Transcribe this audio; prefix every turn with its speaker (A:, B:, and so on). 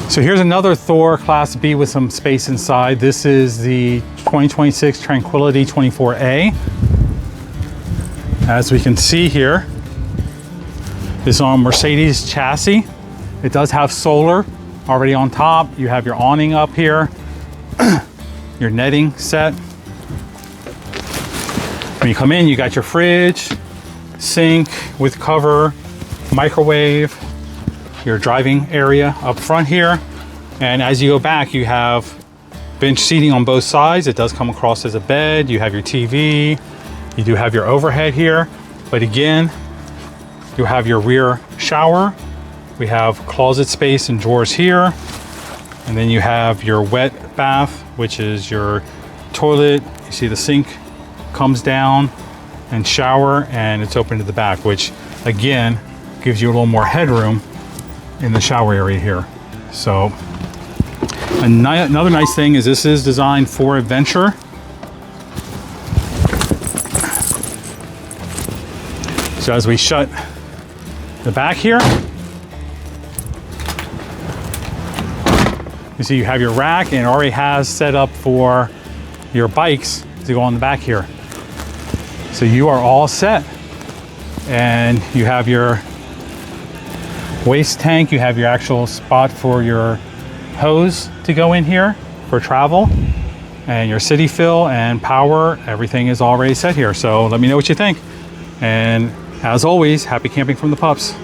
A: So here's another Thor Class B with some space inside. This is the 2026 Tranquility 24A. As we can see here, this is on Mercedes chassis. It does have solar already on top. You have your awning up here, your netting set. When you come in, you got your fridge, sink with cover, microwave, your driving area up front here. And as you go back, you have bench seating on both sides. It does come across as a bed. You have your TV. You do have your overhead here. But again, you have your rear shower. We have closet space and drawers here. And then you have your wet bath, which is your toilet. You see the sink comes down, and shower, and it's open to the back, which again gives you a little more headroom in the shower area here. So another nice thing is this is designed for adventure. So as we shut the back here, you see you have your rack, and it already has set up for your bikes to go on the back here. So you are all set. And you have your waste tank, you have your actual spot for your hose to go in here for travel, and your city fill and power, everything is already set here. So let me know what you think. And as always, happy camping from the Pups.